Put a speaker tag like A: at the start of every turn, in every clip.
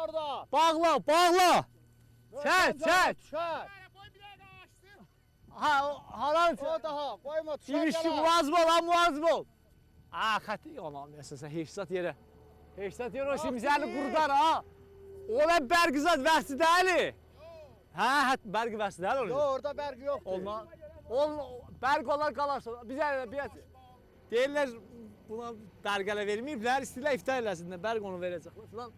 A: orada.
B: Bağla, bağla. Çək, çək.
A: Çək.
B: Ha, haram.
A: O daha koyma tuşa
B: İlişki
A: gələ.
B: muvazib ol, ha, muvazib ol. Ha, xətti yalan versən, heçsat yerə. Heçsat yerə o şimzəni qurudar, ha. Ola bərqizat vəxsi deyil. Hə, bərqi vəxsi deyil
A: Yox,
B: orada.
A: orada bərq yoxdur.
B: Olma. Bərq olar qalarsa. Bizə deyirlər buna bərqələ verməyiblər, istəyirlər iftar eləsinlər, bərq onu verəcəklər filan.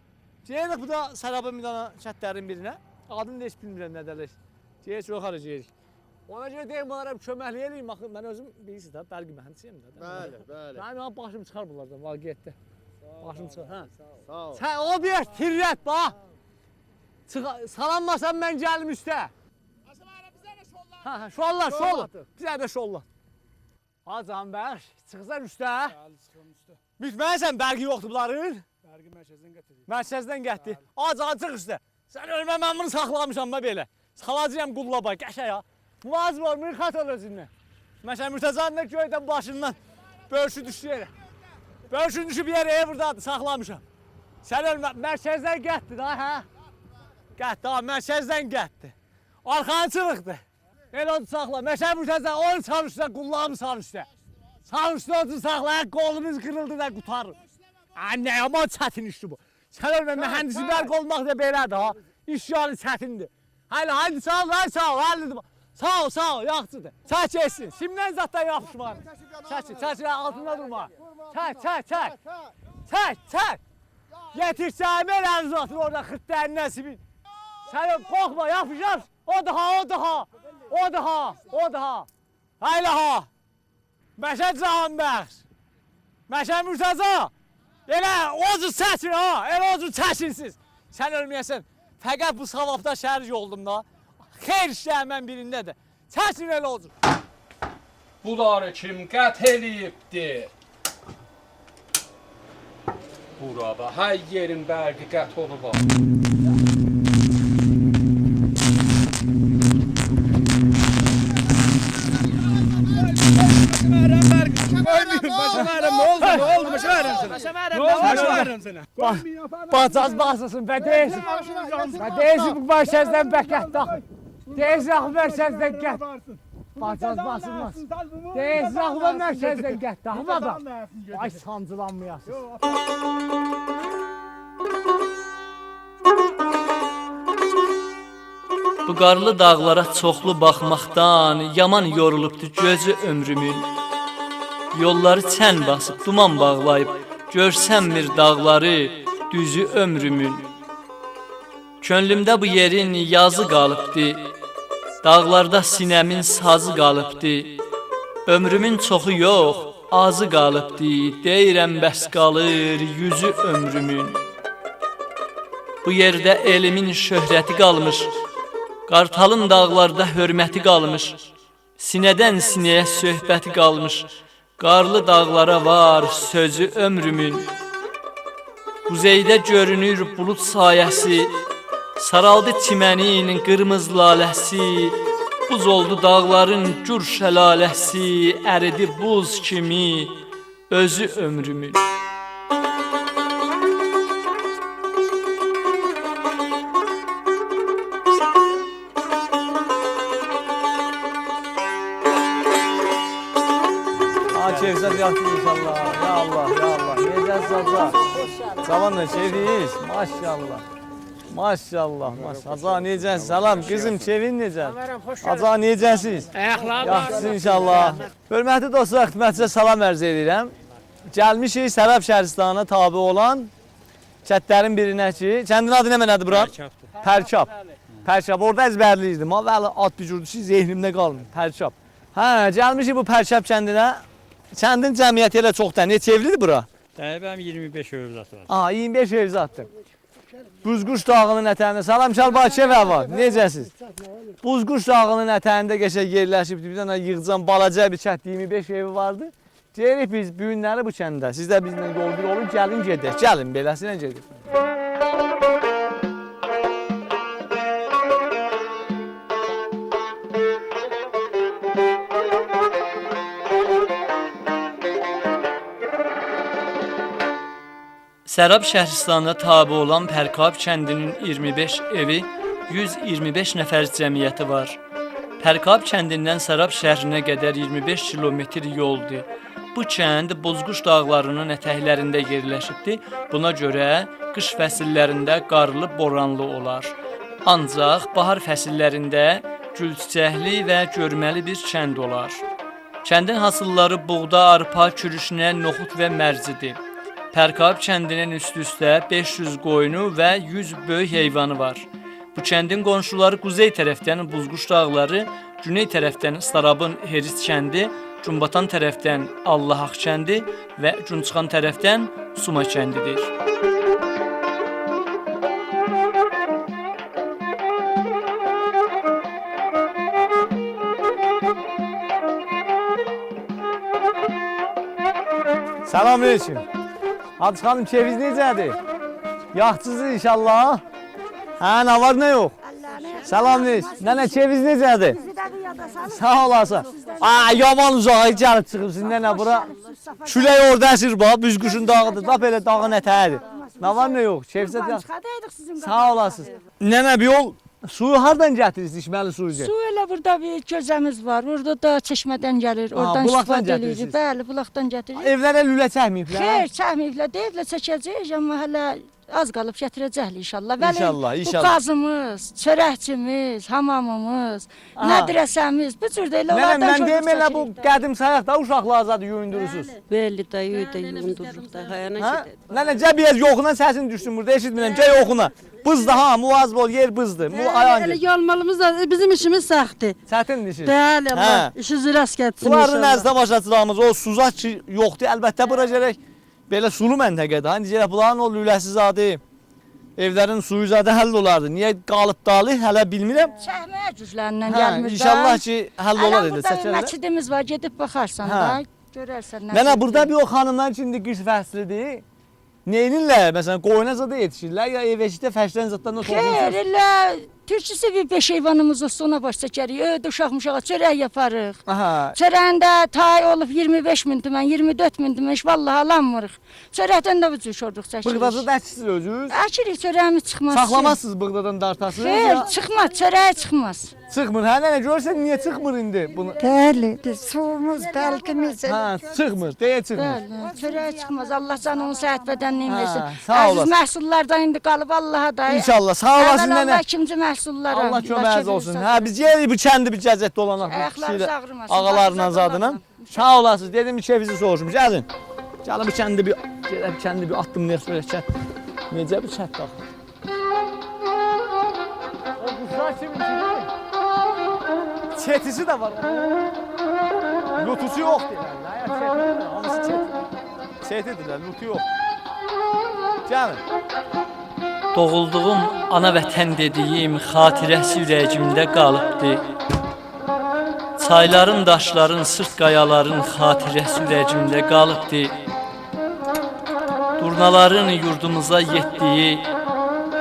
B: Gedirik bu da Sarabın bir dana çətlərin birinə. Adını da heç bilmirəm nə dərlər. Gedirik yoxarı gedirik. Ona görə deyim bunlara köməklik eləyim. Baxın, mən özüm bilirsiniz də, bərqi mühəndisiyəm də.
A: Bəli, bəli.
B: Mənim başım çıxar bunlardan, vaqiyyətdə. Başım çıxar, hə.
A: Sağ ol.
B: Sən o bir tirrət, bax. Salanmasan mən gəlim üstə. Hə, şollar, şollar. Bizə də şollar. Hacan bəx, çıxsan üstə.
C: Bəli, çıxım üstə.
B: Bitməyəsən, bərqi yoxdur bunların.
C: Bərqi mərkəzdən gətirir.
B: Mərkəzdən getdi. Acan çıx üstə. Sən ölmə, mən bunu saxlamışam da belə. Salacağım qullaba, qəşə ya. Muvazib ol, mürxat ol özündən. Məsələn, Mürtəzanın da göydən başından bölüşü düşdü yerə. Bölüşün düşüb yerə, buradadır, saxlamışam. Sən ölmə, mərkəzdən getdi da, hə? Getdi, ha, mərkəzdən getdi. Arxanı çırıqdı. Elə onu saxla. Məsələn, Mürtəzan, onu sal üstə, qullabı sal üstə. Sal üstə onu saxla, qolumuz qırıldı da qutarır. Nə yaman çətin işdir bu. Sən ölmə, mühəndisi bərq olmaq da belədir, ha? İş yarı çətindir. Haydi, sağ ol, haydi. Sağ ol, yaxşıdır. Çək geçsin. Simdən zatdan yapışma. Çək, altında durma. Çək. Yetişsəyimi elə uzatır orada xıttərin nəsibin. Sən qorxma, yapışar. O daha. Hayla ha. Məşəd Cahanbəxş. Məşəd Mürtəza. Elə ozu çəkin ha. Elə ozu çəkinsiz. Sən ölməyəsən. Fəqət bu savabda şərik oldum da. Xeyr işləyəmən birindədir. Çəkin elə olsun.
C: Bunları kim qət eləyibdir? Burada hər yerin bərqi qət olub.
B: Bacaz basılsın və deyilsin bu mərkəzdən bəkət daxil. Deyilsin axı mərkəzdən gət. Bacaz basılmaz. Deyilsin axı mərkəzdən gət daxil adam. Ay sancılanmayasın.
D: Bu qarlı dağlara çoxlu baxmaqdan yaman yorulubdu gözü ömrümün. Yolları çən basıb, duman bağlayıb, görsəmmir dağları, düzü ömrümün. Könlümdə bu yerin yazı qalıbdı, dağlarda sinəmin sazı qalıbdı. Ömrümün çoxu yox, azı qalıbdı, deyirəm bəs qalır yüzü ömrümün. Bu yerdə elimin şöhrəti qalmış, Qartalın dağlarda hörməti qalmış, sinədən sinəyə söhbəti qalmış, qarlı dağlara var sözü ömrümün. Quzeydə görünür bulud sayəsi, saraldı çimənin qırmızı laləsi, buz oldu dağların gür şəlaləsi, əridi buz kimi özü ömrümün.
B: Keyfsat yaxşı inşallah. Ya Allah. Necəsin Hacı? Zamanla keyfiyiz. Maşallah. Hacı necəsin? Salam qızım, keyfin necə? Hacı necəsiniz? Yaxşısın inşallah. Hörmətli dostlar, xidmətçiyə salam ərz edirəm. Gəlmişik Sərab şəhristanına tabi olan kətlərin birinə ki, kəndin adı nə mənədir bura? Pərkab. Orada əzbərliyizdim. Vəli ad bücürdü ki, zehnimdə qalmır. Pərkab. Hə, gəlmişik bu Pərkab kəndinə. Kəndin cəmiyyəti elə çoxdur. Neçə evlidir bura?
E: Təyyibəm 25 övzat var.
B: Aha, 25 evzatdır. Buzquş dağının ətəyində. Salam Şalbakı var. Necəsiz? Buzquş dağının ətəyində qəşəng yerləşib. Bir dənə yığcam balaca bir kət 25 evi vardı. Deyirik biz bu günləri bu kəndə. Siz də bizlə yol bir olun, gəlin gedək. Gəlin beləsinə gedək.
D: Sərab Şəhristanına tabe olan Pərkab kəndinin 25 evi, 125 nəfər cəmiyyəti var. Pərkab kəndindən Sərab şəhrinə qədər 25 kilometr yoldur. Bu kənd Bozquş dağlarının ətəklərində yerləşibdir. Buna görə qış fəsillərində qarlı, boranlı olar. Ancaq bahar fəsillərində gülçiçəkli və görməli bir kənd olar. Kəndin hasılları buğda, arpa, kürüşnə, noxud və mərcidir. Pərkab kəndinin üst-üstə 500 qoyunu və 100 böyük heyvanı var. Bu kəndin qonşuları quzey tərəfdən Buzquş dağları, güney tərəfdən Sarabın Heris kəndi, Cunbatan tərəfdən Allahaq kəndi və Cunçıxan tərəfdən Suma kəndidir.
B: Selamünaleyküm. Hadi xanım, keyfiniz necədir? Yaxşısınız inşallah. Hə, nə var, nə yox? Selamünaleyküm. Nənə, keyfiniz necədir? Sağ olasın. Yaman uzağa gəlib çıxırsın nənə bura. Külək orada əsir bax, Büzquşun dağıdır. Lap elə dağın ətəyidir. Nə var, nə yox? Keyfiniz necədir? Sağ olasınız. Nənə, bir yol suyu hardan gətirirsiniz, içməli suyu?
F: Su elə burada bir gözəmiz var. Burada da çeşmədən gəlir. Oradan
B: bulaqdan
F: istifadə edirik.
B: gətirirsiniz?
F: Bəli, bulaqdan gətiririk.
B: Evlərə lülə çəkməyiblər?
F: Xeyr, çəkməyiblər. Deyiblər çəkəcəyik, amma hələ az qalıb gətirəcəklər inşallah. Bəli,
B: İnşallah,
F: bu
B: inşallah.
F: qazımız, çörəkçimiz, hamamımız, mədrəsəmiz, bu cür də elə
B: Nənə,
F: onlardan
B: mən deyim elə bu
F: çəkirik.
B: qədim sayaq da uşaqlar zadı yuyundurursuz.
G: Belli də yuyundururuq da, hayana
B: Hə?
G: gedək.
B: Nənə, cəbiyyəz yoxuna səsin düşsün burada, eşitmirəm, gəl yoxuna. Bızdı ha, muvazib ol, yer bızdı. Ayan
G: Elə
B: gel.
G: yolmalımız da bizim işimiz səxtdir.
B: Çətin işi.
G: Bəli, Allah
B: Hə.
G: işinizi rast getsin
B: Bunların
G: inşallah.
B: nəzdə başlatılarımız o suzaq ki yoxdur. Əlbəttə bura gərək belə sulu məntəqədir. Hani gərək bunların o lüləsi zadı, evlərin suyu zadı həll olardı. Niyə qalıb dalı hələ bilmirəm.
F: Çəkməyə güclərindən
B: Hə,
F: gəlmir.
B: inşallah ki həll olar
F: Burada
B: elə
F: bir
B: çəkərlər.
F: məscidimiz var, gedib baxarsan
B: Hə.
F: da, görərsən.
B: Nənə, burada bir o xanımlar içində qış fəslidir. Neynirlər? Məsələn, qoyuna zada yetişirlər ya ev-eşikdə fəşlən zadlarına
F: Xeyr,
B: toxunursunuz?
F: elə türküsü bir 5 heyvanımız olsa ona baş çəkərik. Ödə uşaq-muşağa çörək yaparıq.
B: Aha.
F: Çörəyində tay olub 25 min tümən, 24 min tümən, vallahi alanmırıq. Çörəkdən də bu cür şorduq çəkirik.
B: Bığdazı da əksiniz özünüz.
F: Əkirik, çörəyimiz çıxmaz.
B: Saxlamazsınız bığdadan dartasınız
F: Xeyr,
B: ya.
F: çıxmaz, çörək çıxmaz.
B: Çıxmır. Hə, nənə, görürsən niyə çıxmır indi bunu?
H: Bəli, suyumuz, bəlgimiz.
B: Hə, çıxmır, deyə çıxmır.
F: Bəli, çörək çıxmaz. Allah canının səhət bədənini
B: Hə,
F: versin.
B: sağ
F: Əziz
B: olasın.
F: məhsullardan indi qalıb Allaha da.
B: İnşallah, sağ olasın
F: Əvvəla
B: nənə.
F: ikinci məhsullara.
B: Allah köməyiniz olsun. Hə, biz yerik bu kəndi bir gəzət dolanaq bu
F: Ayaqlarınız
B: kişilə,
F: ağrımasın.
B: ağalarla
F: Başınıza
B: zadına.
F: dolanın.
B: Sağ olasınız. Dedim bir keyfinizi soruşum. Gəlin. Gəlin bu kəndi bir attım nə söyləyək. Necə bir çət bax. O quşlar kiminkidir? Çetisi də var. Lutusu yox deyirlər. Hamısı çet. Çetidirlər, lutu yox. Gəlin.
D: Doğulduğum ana vətən dediyim xatirəsi ürəyimdə qalıbdı. Çayların, daşların, sırt qayaların xatirəsi ürəyimdə qalıbdı. Durnaların yurdumuza yetdiyi,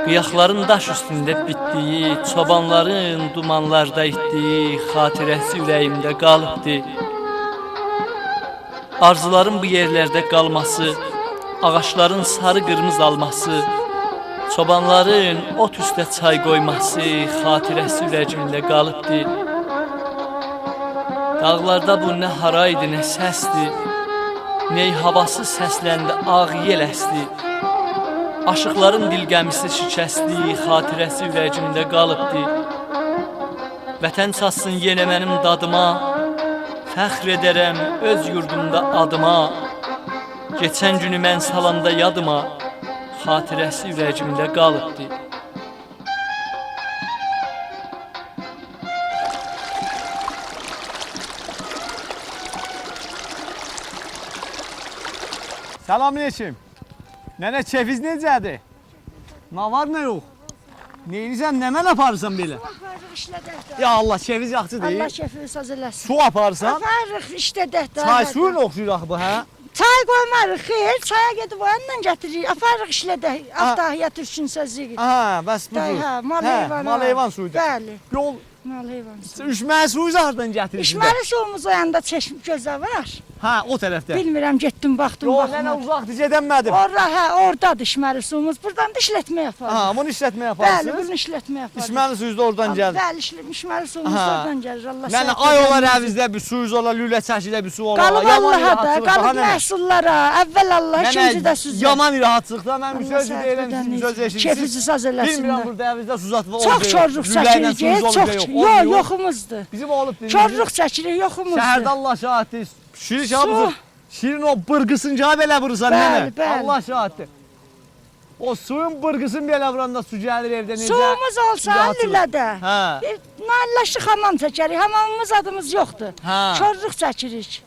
D: qıyaqların daş üstündə bitdiyi, çobanların dumanlarda itdiyi xatirəsi ürəyimdə qalıbdı. Arzuların bu yerlərdə qalması, ağaçların sarı-qırmızı alması, çobanların ot üstə çay qoyması xatirəsi ürəyimdə qalıbdı. Dağlarda bu nə haraydı, nə səsdi, ney havası səsləndi, ağ yel əsdi. Aşıqların dilgəmisi şikəsti, xatirəsi ürəyimdə qalıbdı. Vətən çatsın yenə mənim dadıma, fəxr edərəm öz yurdumda adıma. Keçən günü mən salanda yadıma, xatirəsi ürəyimdə qalıbdı.
B: Selamünaleyküm. Nənə, keyfiniz necədir? Nə var, nə yox? Neyinizən, nə mən aparırsan belə? Ya Allah, keyfiniz yaxşı deyil.
F: Allah şəfi saz eləsin.
B: Su aparırsan,
F: Aparırıq işlədək də.
B: çay suyun oxşuyur axı bu, hə?
F: Çay qoymarıq, xeyr, çaya gedib o yandan gətiririk. Aparırıq işlədək, avtahiyyat üçün sözlüyük.
B: Aha, bəs bu
F: Day,
B: su.
F: hə, mal
B: Hə,
F: heyvan.
B: mal heyvan suyudur.
F: Bəli.
B: Yol
F: Mal heyvan.
B: İçməli suyu hardan gətirirsiniz?
F: İçməli suyumuz o yanda çeşm gözə var.
B: Ha, o tərəfdə.
F: Bilmirəm, getdim, baxdım,
B: Yo, nənə
F: baxmadım.
B: uzaqdır, gedəmədim.
F: Orada içməli suyumuz. Buradan da işlətmə yaparız.
B: Ha, bunu işlətmə
F: Bəli,
B: yaparsınız.
F: bunu işlətmə yaparız.
B: İçməli suyunuz da oradan gəlir.
F: Bəli, içməli suyumuz
B: Aha.
F: oradan gəlir. Allah
B: Nənə,
F: səhv
B: ay olar
F: eləməsin.
B: əvizdə bir suyuz olar, lülə çəkilə bir su olar.
F: Qalıb
B: Yaman
F: Allaha da,
B: rahatçılıqda, ha,
F: qalıb
B: nənə?
F: məhsullara. Əvvəl Allah, ikinci də sizə.
B: Yaman rahatçılıqda, mən bir
F: Allah
B: söz
F: səhv
B: deyirəm, siz bir söz
F: edəməyiniz.
B: eşirsiniz.
F: Kefinizi saz
B: Bilmirəm,
F: eləsinlər.
B: burada əvizdə su zatı var.
F: Çox çorluq çəkirik, çox. Yox, yoxumuzdur.
B: Bizim olub dinləyir.
F: Çorluq çəkirik, yoxumuzdur.
B: Şəhərdə Allah şahiddir. Şirin
F: Su.
B: şahımızı. Şirin o bırgısınca belə vurursan
F: Bəli,
B: nənə.
F: bəli.
B: Allah şahiddir. O suyun bırgısını belə vuranda su gəlir evdə necə?
F: Suyumuz olsa
B: rahatçılıq.
F: lülədə.
B: Hə.
F: Bir nailləşli hamam çəkərik. Hamamımız adımız yoxdur.
B: Hə.
F: Çorluq çəkirik.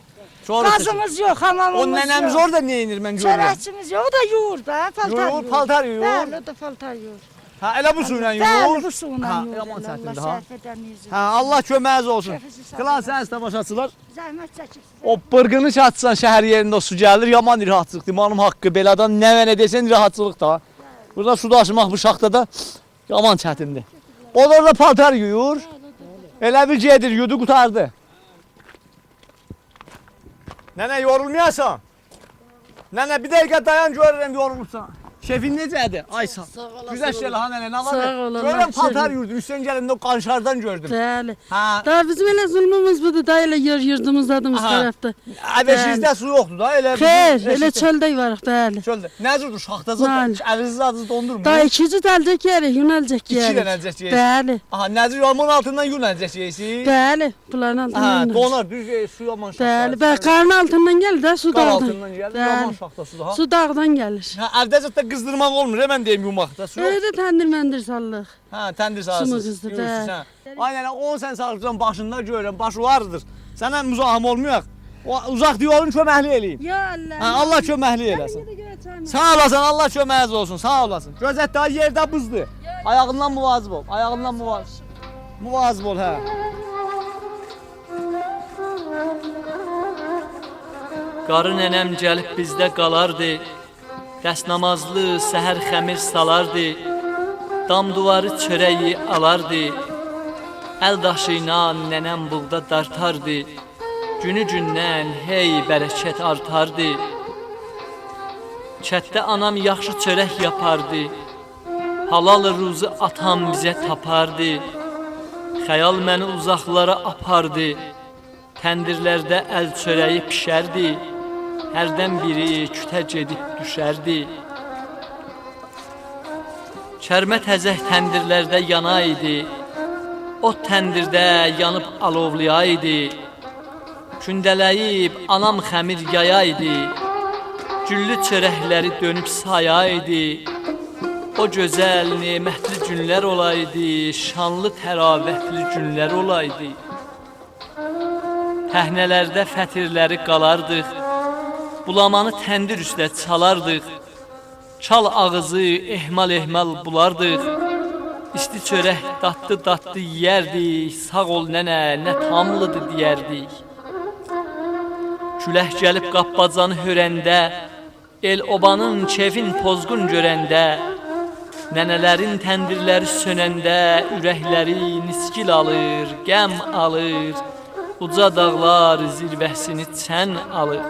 B: Sonra
F: Qazımız yox,
B: o
F: hamamımız
B: nənəmiz
F: yox.
B: orada nə edir mən görürəm.
F: Çörəkçimiz yox, o da yuyur da, paltar
B: Yuyur,
F: yuyur.
B: paltar yuyur.
F: Bəli, o da paltar yuyur.
B: Ha, elə bu suyla yuyur.
F: Bəli, bu suyla
B: Ha,
F: yuyur.
B: yaman
F: Allah
B: çətindir, ha.
F: səhv edəməyiniz.
B: Ha, Allah köməyiniz olsun.
F: Şəfisi sağ
B: Qılan
F: olun.
B: sənsiz tamaşaçılar.
F: Zəhmət çəkib.
B: O bırgını çatsan şəhər yerində o su gəlir, yaman rahatçılıqdır. Manım haqqı belə adam nə və nə desən rahatçılıq da. Burada su daşımaq bu şaxtada yaman çətindir. O da orada paltar yuyur. Elə bir gedir, yudu qutardı. Nənə yorulmayasan. Nənə bir dəqiqə dayan görürəm yorulursan. Şefin necədir? Ay sağ. Güzel şeyler ha nənə, nə var?
G: Sağ ol, Allah
B: Görürəm paltar
G: şefim.
B: yurdun, üstün gəlində o qanşardan gördüm.
G: Bəli.
B: Ha,
G: Daha bizim elə zulmumuz budur da elə yer yurdumuz adımız
B: Aha.
G: tərəfdə.
B: əvəzizdə su yoxdur da, elə.
G: Xeyr,
B: bizim
G: elə
B: eşitdim.
G: çöldə varıq, bəli.
B: Çöldə. Nə cürdür şaxtaca,
G: Bəli.
B: əvəziz adınızı dondurmur.
G: Daha ikinci dəlcək yerik, yunəlcək
B: İki
G: yerik.
B: dənə əlcək yeyirsiniz.
G: Bəli,
B: Aha, Nəzir Yolmun altından yun əlcək yeyirsiniz.
G: bəli. Bunların
B: Aha,
G: altından.
B: donar, düz su yaman şaxta.
G: Bəli, bəli. Qarın altından gəlir də, su
B: Qar
G: dağdan.
B: altından gəlir, yaman
G: Bəli.
B: şaxta sudur ha.
G: Su dağdan gəlir.
B: Ha, əvdə zətdə qızdırmaq olmur, mən deyim yumaqda su yox.
G: Öyle təndir məndir sallıq.
B: Ha, təndir
G: Sumur
B: sağırsınız.
G: qızdır,
B: yuyursunuz,
G: bəli.
B: ha. Aynen, 10 sen sağlıqcan başında görürəm, başı vardır. Sənə müzahim olmayaq. O uzaq yolun köməkli eləyim.
G: Ya Allah.
B: Ha, Allah köməkli eləsin. Sağ olasın, Allah köməyiniz olsun, sağ olasın. Gözət daha yerdə buzdur. Ayağından muvazib ol, ayağından muvazib. Muvazib ol, hə.
D: Qarı nənəm gəlib bizdə qalardı. Dəst namazlı səhər xəmir salardı. Dam duvarı çörəyi alardı. Əl daşı ilə nənəm buğda dartardı. Günü gündən hey bərəkət artardı. Çətdə anam yaxşı çörək yapardı. Halal ruzu atam bizə tapardı. Xəyal məni uzaqlara apardı. Təndirlərdə əl çörəyi pişərdi. Hərdən biri kütə gedib düşərdi. Çərmə təzək təndirlərdə yanaydı. O təndirdə yanıb alovlayaydı. Kündələyib anam xəmir yayaydı. Güllü çörəkləri dönüb sayaydı. O gözəl, nemətli günlər olaydı. Şanlı, təravətli günlər olaydı. Təhnələrdə fətirləri qalardıq. Bulamanı təndir üstə çalardıq. Çal ağızı ehmal-ehmal bulardıq. İsti çörək dadlı-dadlı yeyərdik. Sağ ol nənə, nə tamlıdır deyərdik. Külək gəlib qapbacanı hörəndə, el obanın kefin pozğun görəndə, nənələrin təndirləri sönəndə, ürəkləri niskil alır, qəm alır, uca dağlar zirvəsini çən alır.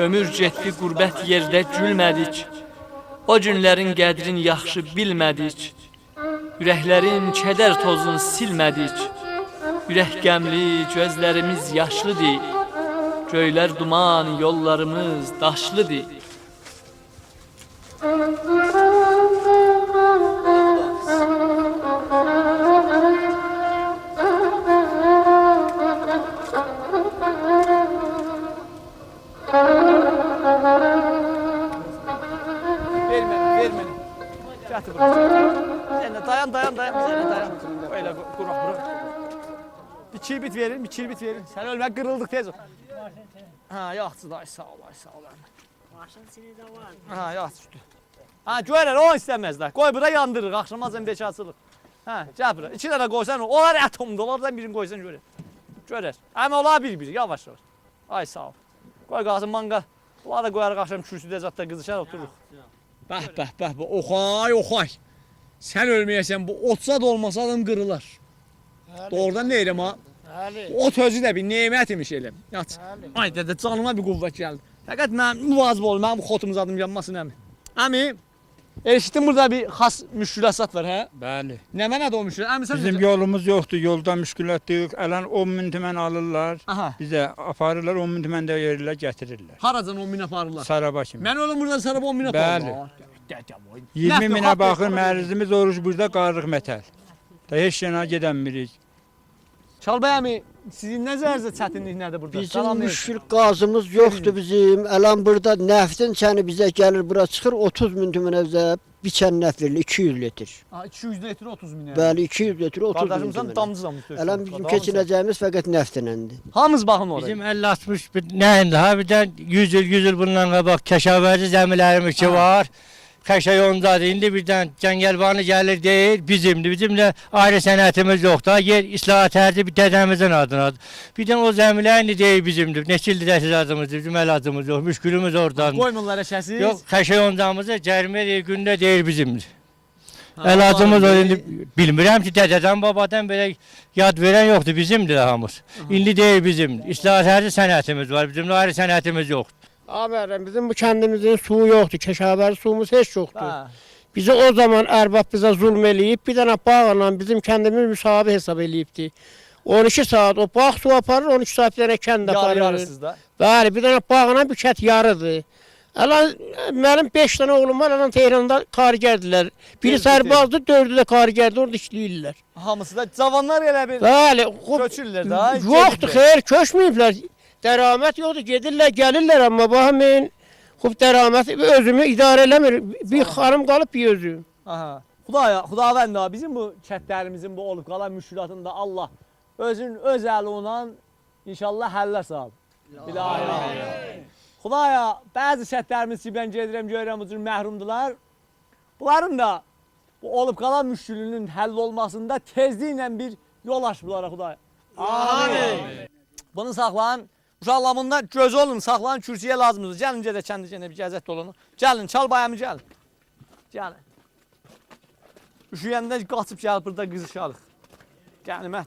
D: Ömür getdi qürbət yerdə gülmədik, o günlərin qədrini yaxşı bilmədik, ürəklərin kədər tozunu silmədik, ürək qəmli, gözlərimiz yaşlıdır, göylər duman, yollarımız daşlıdır.
B: Verməni. Gətir bura. Yenə dayan. Sənə dayan. Elə quraq bura. Bir kilbit verin. Sən ölmək qırıldıq tez ol. Ha, yaxşı da, sağ ol. Maşın sinirdə var. Ha, yaxşı düşdü. Ha, görər, o istəməzlər. Qoy bura yandırır, axşamazən beçə açılır. Ha, gəl bura. 2 dənə qoysan, onlar atomdur, onlardan birini qoysan görər. Görər. Amma onlar bir-bir, yavaş. Ay, sağ ol. Qoy qalsın manqal. Bunları da qoyarıq axşam kürsüdə zətdə qızışar otururuq. Bəh, oxay. Sən ölməyəsən, bu otsad olmasa adam qırılar. Doğrudan deyirəm ha. O sözü də bir nemət imiş elə. Yat. Ay dədə canıma bir qüvvət gəldi. Fəqət mən müvazib olum, mənim bu xotumuz adım yanmasın əmi. Əmi, eşitdim burada bir xas müşkülasat var, hə?
E: Bəli.
B: Nə mənədir o müşkülasat? Əmi sən
E: Bizim yolumuz yoxdur, yolda müşkülət yox. Ələn 10 min tümən alırlar.
B: Aha.
E: Bizə aparırlar 10 min tümən də verirlər, gətirirlər.
B: Haracan 10 min aparırlar?
E: Saraba kimi.
B: Mən oğlum buradan sarab 10 min aparırlar.
E: Bəli. 20 minə baxır, mərzimiz oruç burada qarırıq mətəl. Da heç yana gedəmirik.
B: Çalbay əmi, sizin nəzərinizdə çətinlik nədir burada?
A: Bizim
B: Salam
A: müşkül qazımız yoxdur bizim. Ələn burada nəftin çəni bizə gəlir, bura çıxır 30 min tümənə bizə biçən nəf verilir 200 litr.
B: 200 litr 30 min.
A: Bəli 200 litr 30 min
B: Qardaşım sən
A: tümənə.
B: damcısan mı?
A: Ələn bizim keçinəcəyimiz fəqət nəftinəndir.
B: Hamınız baxın oraya.
I: Bizim 50-60 nəyin daha birdən 100 il bundan qabaq kəşavəzi zəmilərimiz ki var. Xəşə yolundadır. İndi birdən Cəngəlbanı gəlir deyir, bizimdir. Bizim də ayrı sənətimiz yoxdur. Yer islahat hərci bir dədəmizin adınadır. Birdən o zəmilər indi deyir bizimdir. Neçə ildir əsas adımızdır, bizim əl adımız yox. Müşkülümüz oradan.
B: Qoymurlar əşəsiz.
I: Yox, xəşə yolundamızı cərimə deyir, gündə deyir bizimdir. Əl adımız o indi bilmirəm ki, dədədən, babadan belə yad verən yoxdur, bizimdir hamımız. İndi deyir bizimdir. İslahat hərci sənətimiz var, bizim ayrı sənətimiz yoxdur.
J: Aferin bizim bu kendimizin suyu yoktu. Keşaver suyumuz hiç yoktu.
B: Ha.
J: Bize o zaman erbab bize zulm eləyib. Bir tane bağla bizim kendimiz müsahibi hesap eləyibdi. 12 saat o bağ su aparır, 12 saat bir tane kend
B: Yarı
J: aparır.
B: yarısız da.
J: Bəli, bir tane bağla bir kət yarıdır. Əlan, mənim 5 tane oğlum var, əlan Tehranda kargərdirlər. Biri sərbazdır, 4'ü də kargərdir, orada işləyirlər.
B: Hamısı da cavanlar elə bir
J: Bəli,
B: köçürlər da.
J: yoxdur, xeyr, köçməyiblər. Dəramət yoxdur, gedirlər, gəlirlər, amma baxmayın. Xub dəramət özümü idarə eləmir. Bir xanım qalıb bir özüm.
B: Aha. Xudavənd ha, bizim bu kətlərimizin bu olub qalan müşkülatında Allah öz əli ilə inşallah həllə sal. İlahi. Xudaya, bəzi kətlərimiz Sibən gedirəm, görürəm, ucur məhrumdular. Bunların da bu olub qalan müşkülünün həll olmasında tezliklə bir yol aç bunlara Xudaya. Amin. Bunu saxlayın. Uşaqlamında göz olun, saxlayın, kürsüyə lazımdır. Gəlin, gedə kəndi bir gəzət dolunu. Gəlin, çal bayamı gəlin. Gəlin. Üşüyəndə qaçıb gəlib burada qızışarıq. Qənimət.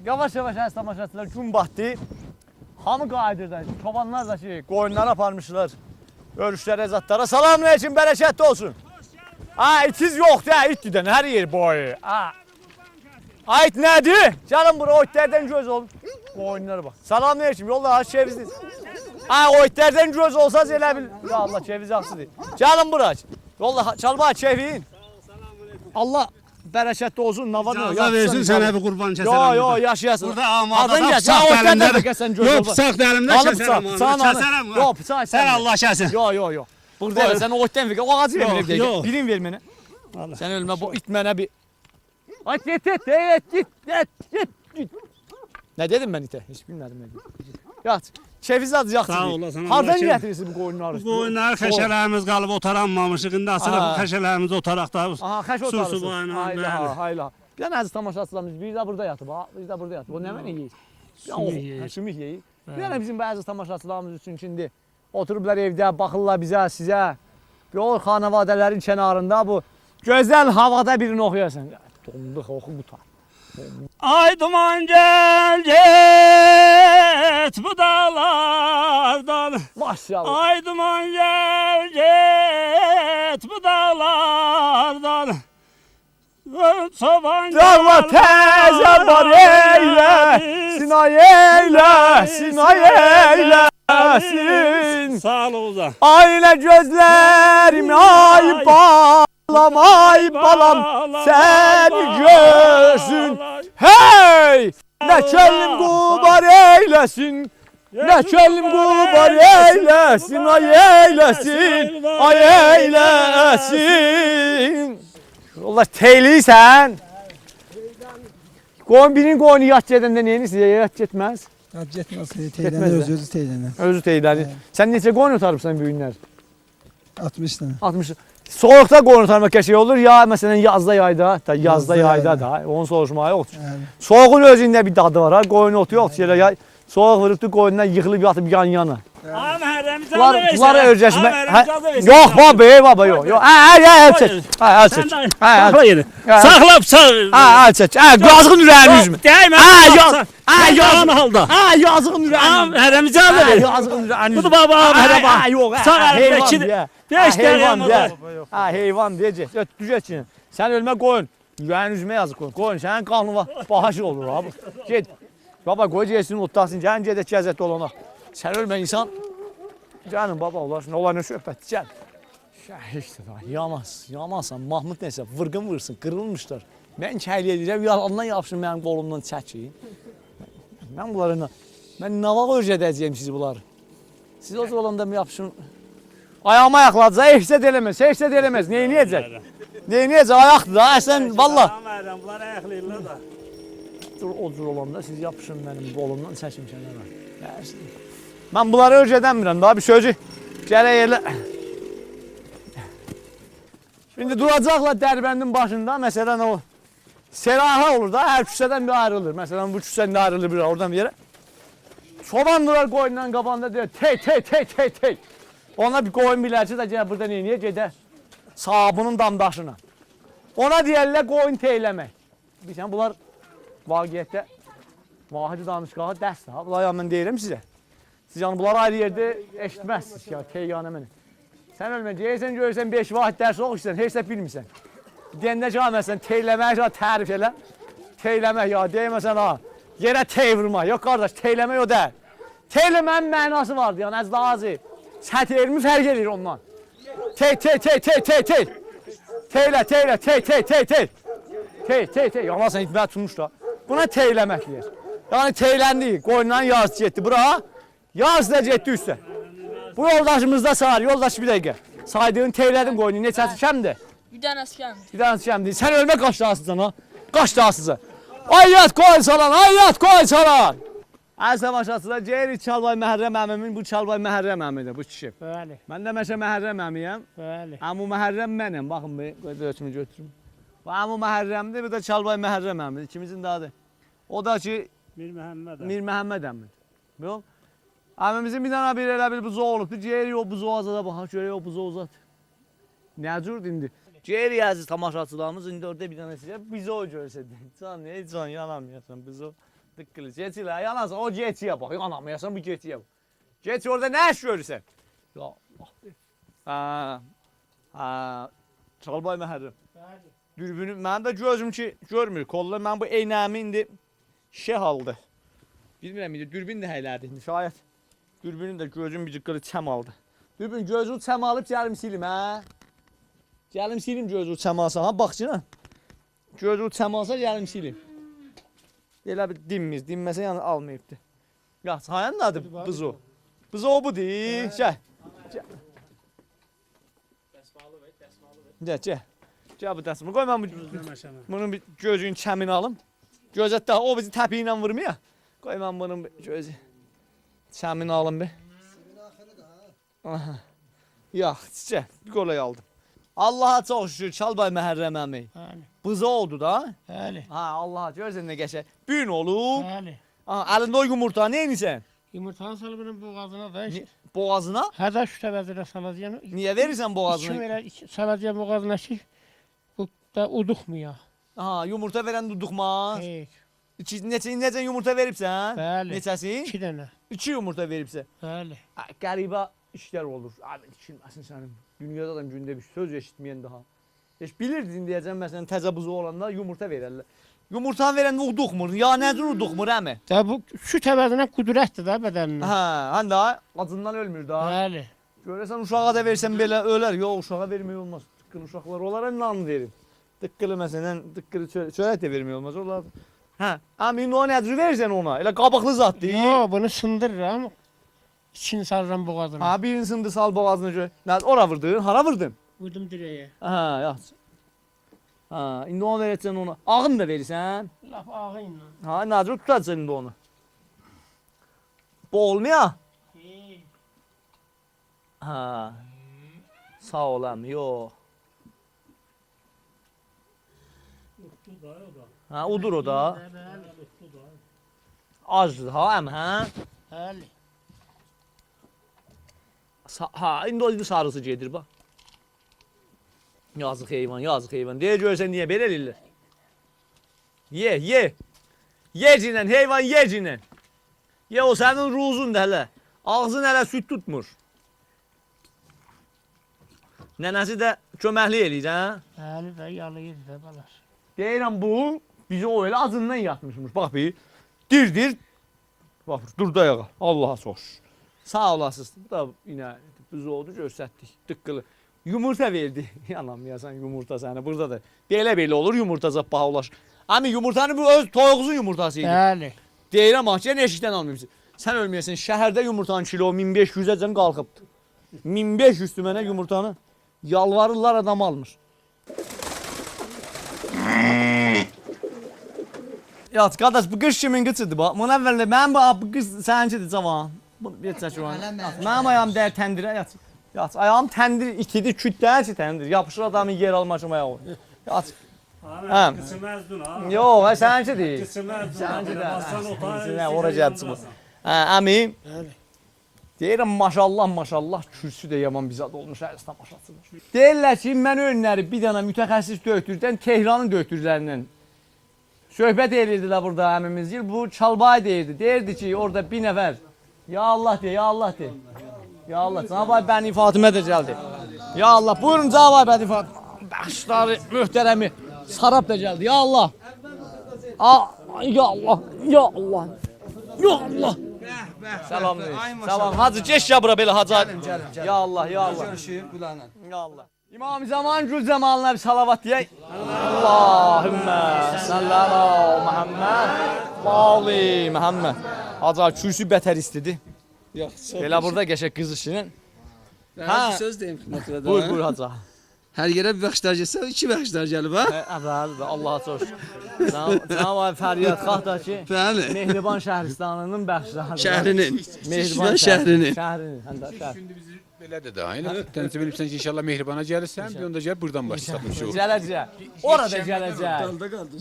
B: Yavaş-yavaş əziz tamaşaçılar, gün batdı. Hamı qayıdır da, çobanlar da ki, qoyunları aparmışlar. Örüşlərə, zatlara. Salamünaleyküm, bərəkətli olsun. İtiz yoxdur, itdir də, hər yer boyu. It nədir? Gəlin bura, o itlərdən göz olun. Qoyunlara bax. Salamünaleyküm, yolda çevizdiniz. O itlərdən göz olsaz elə bil. Ya Allah, çeviz yaxşıdır. Gəlin bura. Yolda çalma, çevin. Allah bərəkətli olsun, navad yox.
K: Allah versin sənə bir qurban kəsərəm.
B: Yo, yaşayasın.
K: Burada amadada bıçaq əlimdə. Yox, bıçaq əlimdə kəsərəm. Kəsərəm.
B: Yox, bıçaq
K: Sən Allah kəsin.
B: Yo. Burada sən o itdən fikir, o ağacı vermir bir dəqiqə. Birini ver mənə. Sən ölmə, bu it mənə bir... Ay, git. Nə dedim mən itə? Heç bilmədim nə dedim. Yat. Çeviz adı yaxşıdır.
K: Sağ olasın.
B: Hardan gətirirsin bu qoyunları?
K: Bu qoyunlar xəşələrimiz qalıb otaranmamışıq. İndi asılıb xəşələrimiz otaraqda.
B: Aha, xəş otarırsın.
K: Su bayına.
B: Hayla. Bir dənə əziz tamaşaçılarımız bir də burada yatıb. Bir də burada yatıb. O nə mənə yeyir? Sümük yeyir. Bir dənə bizim bəzi tamaşaçılarımız üçün şimdi oturublar evdə, baxırlar bizə, sizə. Bir o xanavadələrin kənarında bu gözəl havada birini oxuyasan. Donduq, oxu qutar.
I: Ay duman gel get bu dağlardan.
B: Maşallah.
I: Ay duman gel get bu dağlardan. Çoban
B: Dağla təzə var eyləsin, ay eyləsin, ay eyləsin.
I: Sağ ol Oğuzhan.
B: Aylə gözlərim, ay balam, ay balam, səni görsün. Hey! Nə kəllim qubar eyləsin, nə kəllim qubar eyləsin, ay eyləsin, ay eyləsin. Allah teyliysən. Birinin qoyunu yat gedəndə neyini sizə yat getməz?
L: Yat getməz, teylənir, özü teylənir.
B: Özü teylənir. Sən neçə qoyun otarıbsan bu günlər?
L: 60 tane.
B: 60. Soğukta qoyun otarmaq qəşəng olur ya məsələn yazda yayda, yazda yayda da onun soruşmağı yoxdur. Soğuğun özündə bir dadı var ha, qoyun otu yoxdur. Soğuk vurubdu qoyundan yıxılıb yatıb yan-yana.
K: Am Hərrəmi
B: Bunları örcəşmə. Yox baba, yox. Əl çək. Əl çək.
K: Saxla yeri. Saxla bıçağı.
B: Əl çək. Yazığın ürəyini üzmə.
K: Dəymə.
B: Yazığın
K: halda.
B: Yazığın ürəyini.
K: Am Hərrəmi canı ver.
B: Yazığın ürəyini.
K: Budur baba, Hərrəmi.
B: Yox.
K: Sağ əlimdəki 5 dəqiqə.
B: Heyvan deyəcək. Düzət ki. Sən ölmə qoyun. Ürəyini üzmə yazıq qoyun. Qoyun sənin qanlıva bahaşı olur abi. Get. Baba qoy gəlsin otlasın. Gəlin gedək gəzət olana. Sən ölmə insan. Canım baba olar. Nə olar nə söhbət. Gəl. Şəhişdir ha. Yamazsan. Mahmud nəsə vırğın vırsın. Qırılmışlar. Mən kəyli edirəm. Yalandan yapışın mənim qolumdan çəkin. Mən bunları mən nava öyrədəcəyəm sizi bunları. Siz o olanda mı yapışın? Ayağıma ayaqladınız. Ehsət eləməz. Ehsət eləməz. Neyniyəcək? Neyniyəcək? Ayaqdır da. Sən valla.
K: Bunlar ayaqlayırlar da.
B: O cür olanda siz yapışın mənim qolumdan çəkin kənara. Mən bunları öyrədəmirəm. Daha bir sözü gələk elə. Şimdi duracaqlar Dərbəndin başında. Məsələn o seraha olur da. Hər küçədən bir ayrılır. Məsələn bu küçədən ayrılır bir oradan bir yerə. Çoban durar qoyundan qabanda deyir tey. Ona bir qoyun bilərçi də gəl burada neyniyə gedər. Sahabının damdaşına. Ona deyərlər qoyun teyləmək. Bilsən bunlar vaqiyyətdə vahidi danışqağı dərsdir. Bunlar mən deyirəm sizə. Siz yəni bunları ayrı yerdə eşitməzsiniz ya teyyanə mənə. Sən ölməyəcəksən, görürsən 5 vahid dərs oxuyursan, heç də bilmirsən. Deyəndə ki, məsələn, teyləmək ya tərif elə. Teyləmək ya, deyməsən ha, yerə tey vurma. Yox qardaş, teyləmək o deyil. Teyləmənin mənası vardır, yəni əzdə azı. Sətirimi fərq edir ondan. Tey. Teylə. Tey. Yalan sən itməyə tutmuş da. Buna teyləmək deyir. Yəni teyləndi, qoyundan yaz getdi bura. Yaz da getdi üstə. Bu yoldaşımız da sağır, yoldaş bir dəqiqə. Saydığın teylədim qoyunu, neçəsi kəmdir?
F: Bir dənəsi kəmdir.
B: Bir dənəsi kəmdir. Sən ölmə qaç dağısıcan ha. Qaç dağısıcan. Ayyat qoy salan. Əziz tamaşaçılar, Ceyri Çalbay Məhərrəm əmimin, bu Çalbay Məhərrəm əmidir, bu kişi.
K: Bəli.
B: Mən də məşə Məhərrəm əmiyəm.
K: Bəli.
B: Əmu Məhərrəm mənəm, baxın bir, ölçümü götürüm. Bu Əmu Məhərrəmdir, bu da Çalbay Məhərrəm əmidir, ikimizin də adı. O da ki, Mir Məhəmməd əmidir. Yox. Əmimizin bir dənə bir elə bir buzoq olubdur, Ceyri o buzoq azada baxaq, görək o buzoq uzat. Nə cürdür indi? Ceyri əziz tamaşaçılarımız, indi orada bir dənə sizə buzoq görsədir. Can, yanamıyorsan buzoq. Dıqqılı, geçilə, yanarsan, o geçiyə bax, yanamıyorsan bu geçiyə bax. Geç orada nə iş görürsən? Ya, bax. Çalbay Məhərrəm. Dürbünü, mənim də gözüm ki, görmür, kollar, mən bu eynəmi indi şey aldı. Bilmirəm, indi dürbün də həylərdi, indi şayət. Dürbünün də gözüm bir cıqqılı çəm aldı. Dürbün, gözünü çəm alıb, gəlim silim, hə? Gəlim silim gözünü çəm alsa, ha, bax canım. Gözünü çəm alsa, gəlim silim. Elə bir dinməsə yəni almayıbdır. Ya, sayən nədir buzo? Buzo budur, gəl. Gəl. Gəl bu dəsmalı, qoy mən bunun bir gözünün çəmini alım. Gözət daha, o bizi təpi ilə vurmuyor. Qoy mən bunun gözü çəmini alım bir. Yox, çiçək, qolay aldım. Allah'a çox şükür, Çalbay Məhərrəm əmi. Buzo oldu da.
K: Bəli.
B: Ha, Allah'a görsən nə qəşəng. Gün olub.
K: Bəli.
B: Əlində o yumurta, nə edirsən?
K: Yumurtanı salıb bunun boğazına da.
B: Boğazına?
K: Hədə şu təvəzirə salacağım.
B: Niyə verirsən boğazına?
K: İki belə salacağım boğazına ki, bu da uduxmuyor.
B: Aha, yumurta verən duduqmaz.
K: Heç.
B: Necə yumurta veribsən?
K: Bəli.
B: Neçəsi?
K: 2 dənə.
B: 2 yumurta veribsən.
K: Bəli.
B: Qəribə işlər olur. Abi, içilməsin sənin. Dünyada da gündə bir söz eşitməyən daha. Heç bilirdin deyəcəm, məsələn, təzə buzu olanda yumurta verərlər. Yumurtanı verəndə uduqmur. Ya nədir uduqmur, əmi?
K: Da bu şu təvəzinə qüdrətdir da bədəninə.
B: Hə, hən də acından ölmür da.
K: Bəli.
B: Görəsən uşağa da versən belə ölər. Yox, uşağa vermək olmaz. Dıqqılı uşaqlar onlara nan verin. Dıqqılı məsələn, dıqqılı çörək də vermək olmaz. Onlar. Hə, əmi indi o nədir verirsən ona? Elə qabıqlı zatdır.
K: Yox, bunu sındırıram. İçini sarıram boğazına.
B: Ha, birini sındı sal boğazına görə. Nə, ora vurdun? Hara vurdun?
K: Vurdum dirəyə.
B: Hə, yaxşı. Ha, indi onu verəcəksən ona. Ağın da verirsən.
K: Laf ağı ilə.
B: Ha, nədir tutacaqsan indi onu? Boğulmuyor? Ha. Sağ ol əmi, yox. Ha, udur o da. Azdır ha əmi, hə?
J: Bəli.
B: Ha, indi o indi sarısı gedir bax. Yazıq heyvan, yazıq heyvan. Deyə görsən niyə belə eləyirlər? Ye. Yecinən, heyvan yecinən. Ye, o sənin ruzundur hələ. Ağzın hələ süt tutmur. Nənəsi də köməkli eləyir, hə?
J: Bəli, və yalayır və balar.
B: Deyirəm bu, bizi o elə acından yatmışmış. Bax bir, dir. Bax, durdu ayağa. Allaha çox şükür. Sağ olasınız. Bu da yine biz oldu göstərdik. Dıqqılı. Yumurta verdi. Yanamayasan yumurta səni. Burada da belə olur yumurta zap baha ulaşır. Ami yumurtanı bu öz toyuğuzun yumurtasıydı.
J: Bəli.
B: Deyirəm ha, gəlin eşikdən almayımsın. Sən ölməyəsən. Şəhərdə yumurtanın kilo 1500-əcən qalxıbdı. 1500 mənə yumurtanı yalvarırlar adam almır. Ya qardaş bu qış kimin qıçıdır bax. Bunun əvvəlində mənim bu qış səninkidir cavan. Bunu bir çək oran. Mənim ayağım dəyər təndirə yat. Yat. Ayağım təndir itidir, kütləyə ki təndir. Yapışır adamın yer almaçım ayağı. Yat. Hə.
K: Qısməzdin ha.
B: Yox, səninkidir.
K: Qısməzdin.
B: Səninkidir. Ora gəldi. Hə, əmi. Deyirəm maşallah kürsü də yaman bizad olmuş hər tamaşaçılar. Deyirlər ki, mən önləri bir dənə mütəxəssis döktürdən Tehranın döktürlərindən söhbət edirdilər burada əmimiz. Bu Çalbay deyirdi. Deyirdi ki, orada bir nəfər ya Allah de. Ya Allah, Cavay Bəni Fatimə də gəldi. Ya Allah, buyurun Cavay Bəni Fatimə. Bəxşları möhtərəmi Sarab da gəldi. Ya Allah. Ya Allah. Salam. Salam. Hacı geç ya bura belə hacı. Ya Allah. Ya Allah. İmam Zaman Gül Cəmalına bir salavat deyək. Allahümmə sallallahu Muhammed və ali Muhammed. Hacı kürsü bətər istedi. Belə burada qəşəng qızışın.
K: Hə, söz deyim xidmətlə də.
B: Buyur hacı.
K: Hər yerə bir bəxşlər gəlsə, 2 bəxşlər gəlib ha.
B: Əvvəl Allah'a çox şükür. Cənab Fəryad xah da ki,
K: Bəli.
B: Mehriban şəhristanının bəxşləri.
K: Şəhrinin.
B: Mehriban
K: şəhrinin.
B: Şəhrinin. Həndə şəhər.
M: Belədir də, aynı. Tənzim bilirsən ki, inşallah Mehribana gəlirsən, bir onda gəl buradan başlayaq.
B: Gələcək. Orada gələcək.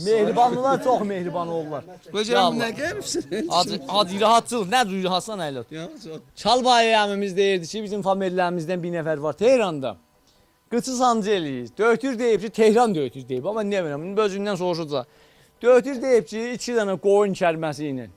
B: Mehribanlılar çox mehriban olurlar.
K: Hocam nə gəlibsən?
B: Hacı rahatçılıq, nə duyur Hasan Əylət? Çalbayı əmimiz deyirdi ki, bizim famililərimizdən bir nəfər var Tehranda. Qıçı sancı eləyir. Döytür deyib ki, Tehran döytür deyib. Amma nə biləm, bunun özündən soruşacaq. Döytür deyib ki, 2 dənə qoyun kəlməsi ilə.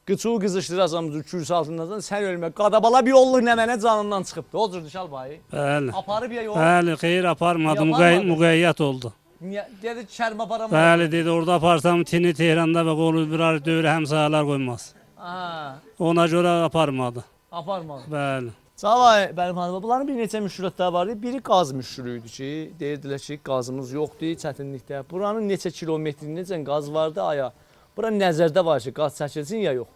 B: Qıçığı qızışdıracam kürsü altından, sən ölmə. Qadabala bir yolluk nə mənə canından çıxıbdı. O cür Çalbayı.
K: Bəli.
B: Aparıb ya yox.
K: Bəli, xeyir aparmadı, müqəyyət oldu.
B: Niyə? Dedi kərmə aparamadı.
K: Bəli, dedi, orada aparsam tini Tehranda və qolu bir dövrə həmsayələr qoymaz. Ona görə aparmadı.
B: Aparmadı.
K: Bəli.
B: Çalbayı, bəli hanım, bunların bir neçə müşkülətləri var idi. Biri qaz müşkülü idi ki, deyirdilər ki, qazımız yoxdur, çətinlikdə. Buranın neçə kilometrində qaz vardı aya. Bura nəzərdə var ki, qaz çəkilsin ya yox.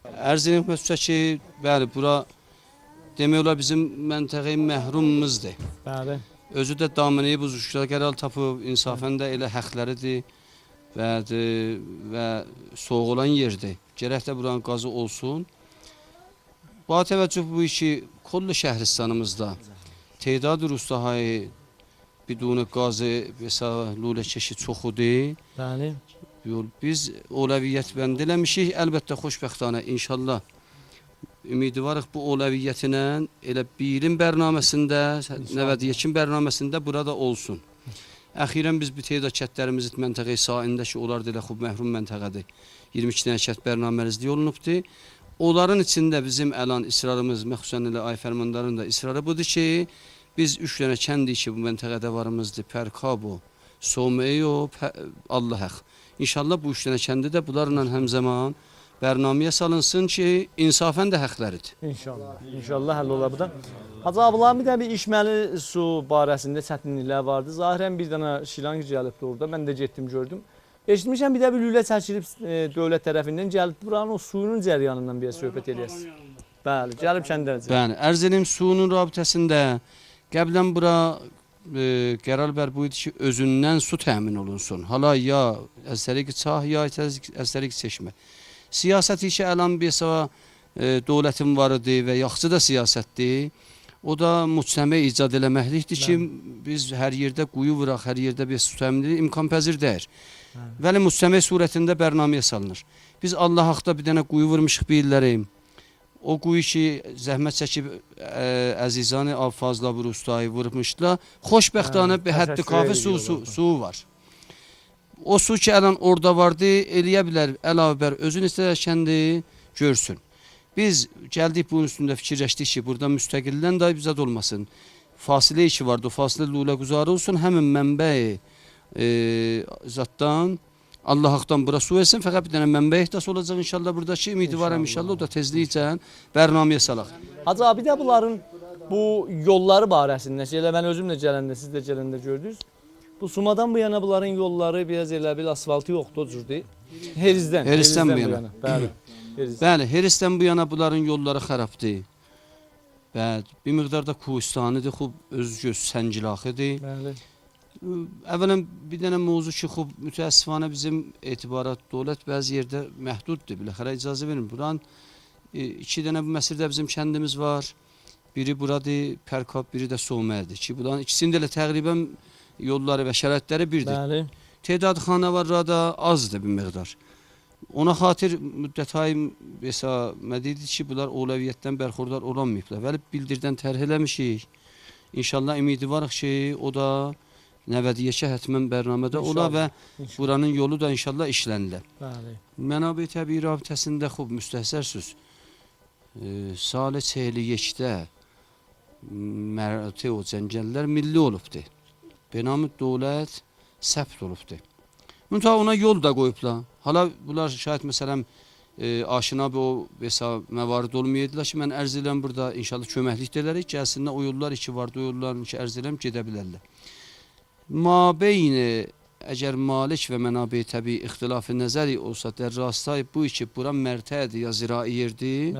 K: Ərz edin xüsusə ki, bəli, bura demək olar bizim məntəqəyi məhrumumuzdur.
B: Bəli.
K: Özü də daminəyi buzuşlar qəral tapıb, insafən də elə həqləridir və soğuk olan yerdir. Gərək də buranın qazı olsun. Bu təvəccüh bu işi Kollu şəhristanımızda tedad rustahayı biduni qazı və lülə keşi çoxudur.
B: Bəli.
K: Biz oləviyyət bənd eləmişik, əlbəttə xoşbəxtənə inşallah ümidi varıq bu oləviyyətinə elə birin bərnaməsində, nəvədiyyəkin bərnaməsində burada olsun. Əxirən biz bu teyda kətlərimizi məntəqəyi saində ki, onlar da elə xub məhrum məntəqədir. 22 dənə kət bərnamərizli olunubdur. Onların içində bizim əlan israrımız, məxsusən elə ay fərmandarın da israrı budur ki, biz 3 dənə kəndik ki, bu məntəqədə varımızdır. Pərkabo, Someyo, Allahəq. İnşallah bu 3 dənə kəndi də bunlarla həmzəman bərnaməyə salınsın ki, insafən də həqləridir.
B: İnşallah. İnşallah həll olar bu da. Hacı abıların bir də bir içməli su barəsində çətinliklər vardı. Zahirən bir dənə şilang gəlibdi orada. Mən də getdim, gördüm. Eşitmişəm bir də bir lülə çəkilib dövlət tərəfindən gəlib. Buranın o suyunun cəryanından bir söhbət edəsiz. Bəli, gəlib kəndəcək.
K: Bəli, ərz edim suyunun rabitəsində qəblən bura qərar bər bu idi ki, özündən su təmin olunsun. Hala ya əzərik çah, ya əzərik çeşmə. Siyasəti ki, əlan bir dövlətin var idi və yaxçı da siyasətdir. O da müstəmə icad eləməklikdir ki, biz hər yerdə quyu vuraq, hər yerdə bir su təmini imkanpəzir deyir. Vəli müstəmə surətində bərnaməyə salınır. Biz Allah haqda bir dənə quyu vurmuşuq bir illəri. O quyu ki, zəhmət çəkib əzizani Fazla Burustayı vurmuşdular. Xoşbəxtانه bir həddi kafi su var. O su ki, ələn orada vardı, eləyə bilər, əlavə bər özün istəyərkəndi, görsün. Biz gəldik bunun üstündə fikirləşdik ki, burada müstəqildən dahi bizad olmasın. Fasilə işi vardı, o fasilə lülə quzarı olsun, həmin mənbəyi zatdan, Allah haqdan bura su versin, fəqət bir dənə mənbə ehtiyası olacaq inşallah buradakı, ümidi varəm inşallah, o da tezliklə bərnaməyə salaq.
B: Hacı abi də bunların bu yolları barəsində, elə mən özüm də gələndə, siz də gələndə gördünüz. Bu Sumadan bu yana bunların yolları biraz elə bir asfaltı yoxdur, o cürdür. Herizdən
K: bu yana.
B: Bəli.
K: Bəli, Herisdən bu yana bunların yolları xərabdır. Bəli, bir miqdarda Kuhistanıdır, xub özgöz səngilaxıdır.
B: Bəli.
K: Əvvələn bir dənə mövzu ki, xub mütəəssifanə bizim etibarat dövlət bəzi yerdə məhduddur, biləxərə icazə verin. Buran 2 dənə bu məsirdə bizim kəndimiz var. Biri buradır, Pərkab, biri də Somədir ki, bunların ikisinin də təqribən yolları və şəraitləri birdir.
B: Bəli.
K: Tedad xanavarlarda azdır bir miqdar. Ona xatir müddətay mədidir ki, bunlar oləviyyətdən bərxurdar olanmayıblar. Vəli bildirdən tərh eləmişik. İnşallah ümidi varıq ki, o da nəvədiyyəkə hətmən bərnamədə ola və buranın yolu da inşallah işlənilə. Mənabə təbii rabitəsində xub müstəhsərsüz. Salı çeyli yekdə mərti o cəngəllər milli olubdur. Benamı dövlət səbt olubdur. Müntə ona yol da qoyublar. Hala bunlar şayət məsələn aşina bir o məvarid olmayaydılar ki, mən ərz edirəm burada inşallah köməklik edərik, gəlsinlər o yollar iki vardı, o yolların ki ərz edirəm gedə bilərlər. Mabeyni əgər malik və mənabə təbii ixtilafı nəzəri olsa der rastay bu iki bura mərtədir ya zirai yerdir.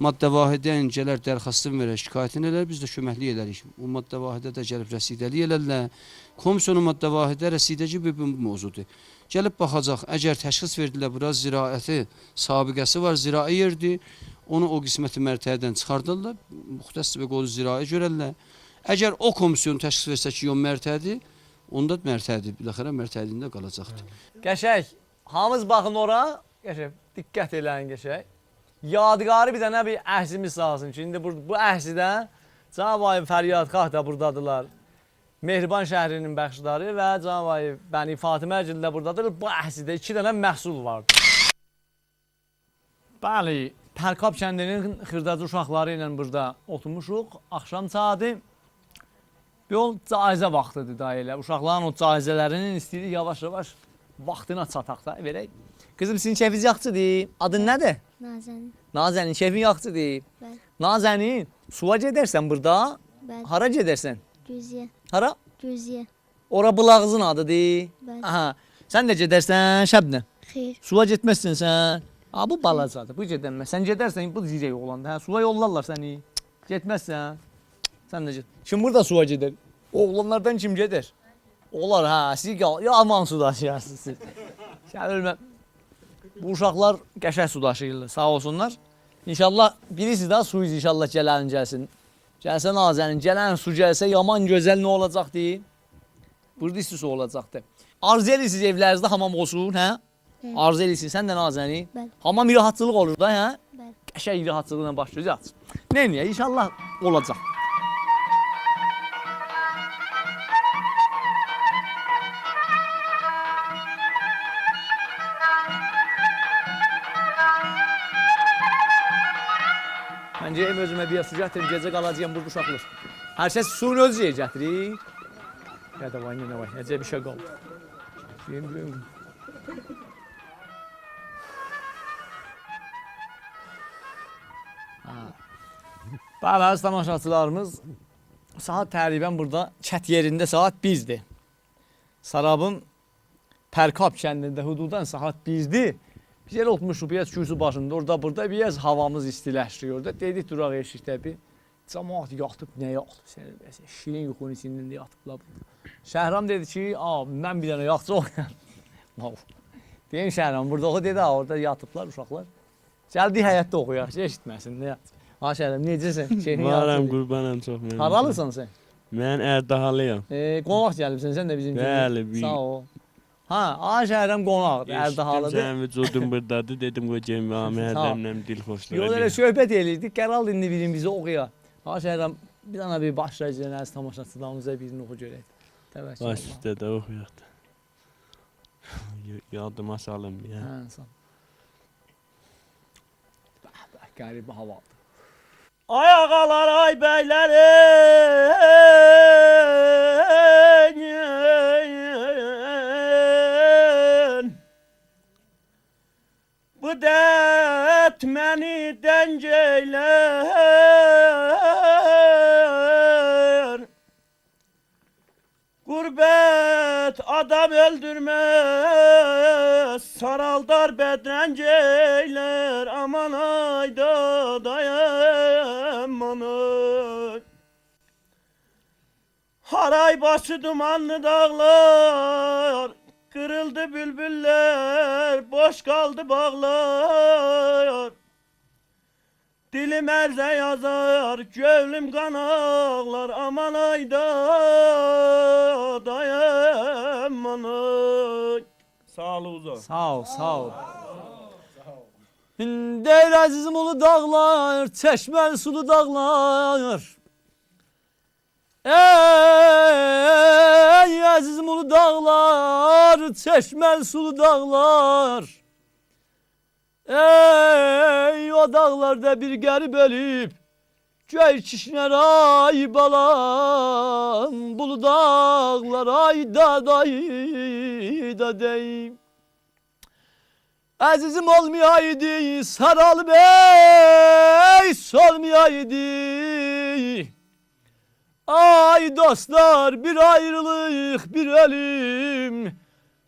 K: Maddə vahidən gələr dərxastın verər, şikayətini elər, biz də köməklik edərik. O maddə vahidə də gəlib rəsidəli elərlər. Komisyonun maddə vahidə rəsidəci bir mövzudur. Gəlib baxacaq, əgər təşxis verdilər, bura ziraəti sabiqəsi var, zirai yerdir, onu o qisməti mərtədən çıxardırlar, müxtəssi və qolu zirai görərlər. Əgər o komisyon təşxis versə ki, yon mərtədir, onda mərtədir, biləxərə mərtədində qalacaqdır.
B: Qəşək, hamız baxın ora, qəşək, diqqət eləyin qəşək. Yadigarı bir dənə bir əhsimiz sağsın ki, indi bu əhsidən Cavayı Fəryadxah da buradadılar. Mehriban şəhrinin bəxşidarı və Cavayı Bəni Fatimə Əcil də buradadır. Bu əhsidə 2 dənə məhsul vardır. Bəli, Pərkab kəndinin xırdacı uşaqları ilə burada oturmuşuq. Axşam saati yol caizə vaxtıdır da elə. Uşaqların o caizələrinin istəyirik yavaş-yavaş vaxtına çataq da verək. Qızım, sizin keyfiniz yaxşıdır. Adın nədir?
N: Nazənin.
B: Nazənin, keyfin yaxşıdır.
N: Bəli.
B: Nazənin, suva gedərsən burada.
N: Bəli.
B: Hara gedərsən?
N: Gözyə.
B: Hara?
N: Gözyə.
B: Ora bulağızın adıdır.
N: Bəli.
B: Aha. Sən də gedərsən Şəbnəm.
N: Xeyr.
B: Suva getməzsən sən. Ha, bu balacadır, bu gedənməz. Sən gedərsən, bu zirək olanda. Hə, suva yollarlar səni. Getməzsən. Sən də get. Kim burada suva gedər? Oğlanlardan kim gedər? Olar, hə, siz yaman su daşıyarsınız siz. Sən ölmə. Bu uşaqlar qəşəng su daşıyırlar, sağ olsunlar. İnşallah birisi daha su inşallah gələn gəlsin. Gəlsə Nazənin, gələn su gəlsə yaman gözəl nə olacaqdır? Burada isti su olacaqdır. Arzu edirsiniz evlərinizdə hamam olsun, hə? Arzu edirsiniz, sən də Nazəni. Hamam rahatçılıq olur da, hə? Qəşəng rahatçılıqla başlayacaq. Neyniyə, inşallah olacaq. Mən deyim özümə bir su gətirim, gecə qalacağım burada uşaqlar. Hər şey suyunu öz yeyə gətirir. Ya da var, yenə var, necə bir şey qaldı. Bəli, əziz tamaşaçılarımız, saat təqribən burada çət yerində saat 1-dir. Sarabın Pərkab kəndində hududan saat 1-dir. Biz elə oturmuşuq biraz kürsü başında, orada burada biraz havamız istiləşir orada. Dedik duraq eşikdə bir. Cəmaat yatıb, nə yatıb? Şirin yuxunun içində yatıblar burada. Şəhram dedi ki, mən bir dənə yaxşı oxuyam. Deyim Şəhram, burada oxu dedi, orada yatıblar uşaqlar. Gəldik həyətdə oxuyaq, eşitməsin, nə yatıb. Ha şəhərəm, necəsən? Keyfin
N: Varam
B: yaxşıdır.
N: qurbanam çox mənim.
B: Haralısan sən?
N: Mən Ərdahalıyam.
B: Qonaq gəlibsən sən də bizim kimi.
N: Bəli,
B: Sağ ol. Ha, A şəhərəm qonaq, Ərdahalıdır.
N: Sən vücudun burdadır, dedim qoyacağım Məhəmmədəmlə dil xoşlara.
B: Yox, elə söhbət eləyirdik, qəral indi birin bizi oxuya. Ha şəhərəm, bir dana bir başlayacaq, nəz tamaşaçılarımıza birini oxu görək. Təvəkkül.
N: Baş üstə də oxuyaq da. Yadıma salım ya.
B: Hə, sağ ol. Qəribə havadır.
N: Ay ağalar, ay bəylərin, bu dert məni dənc eylər. Gurbet adam öldürmez, saraldar bedrenc eyler. Aman ayda dayanman ay. Haray başı dumanlı dağlar, kırıldı bülbüller, boş kaldı bağlar. Dilim erze yazar, gönlüm kan ağlar. Aman ayda dayanman ay. Sağ ol uzun.
B: Sağ ol, sağ ol. Deyir əzizim ulu dağlar, çeşməli sulu dağlar. Ey əzizim ulu dağlar, çeşməli sulu dağlar. Ey o dağlarda bir qərib ölüb, göy kişnər ay balam, bulu dağlar ayda dayda deyim. Əzizim olmayaydı, saralı bey solmayaydı. Ay dostlar, bir ayrılık, bir ölüm,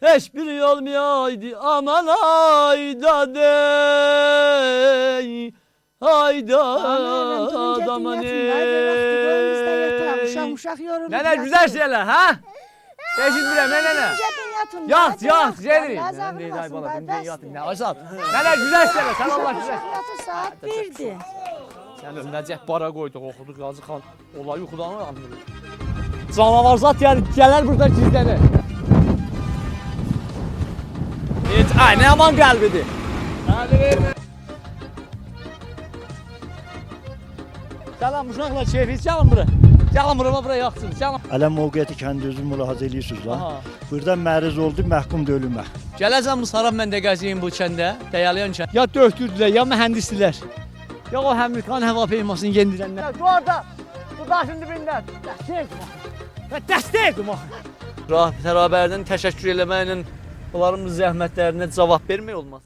B: hiçbiri olmayaydı. Aman ayda dey, ayda aman
F: Uşaq yorulur.
B: Nene güzel şeyler ha? Eşitmirəm, nene. Yat, yat, geri.
F: Yazağın
B: Nene
F: olsun,
B: bala,
F: qardaş.
B: ben yatım. Ne aşağı. Nene güzel şeyler, sen Allah güzel.
F: Yatı saat 1'dir.
B: Sen Nəcəf bara qoyduq, oxuduq, Qazı xan. Olay yuxudan anlıyor. Canavar zat yəni gələr burada gizlənir. Heç, ay, nə aman qəlbidir. Qəlbi vermə. Salam uşaqlar, keyfiz, gəlin bura. Gəlin bura yaxsın, gəlin.
I: Ələm mövqeyyəti kəndi özüm mülahazə edirsiniz
B: Aha.
I: lan. Burada məruz oldu, məhkum da ölümə.
B: Gələcəm bu sarab mən də gəziyim bu kəndə, dəyərliyən kənd. Ya döktürdülər, ya mühəndislər. Ya o Həmrkan hava peymasını yendirənlər. Bu arada, bu daşın dibində. Dəstəydim o. Rahib Tərabərdən təşəkkür eləməklə bunların zəhmətlərinə cavab vermək olmaz.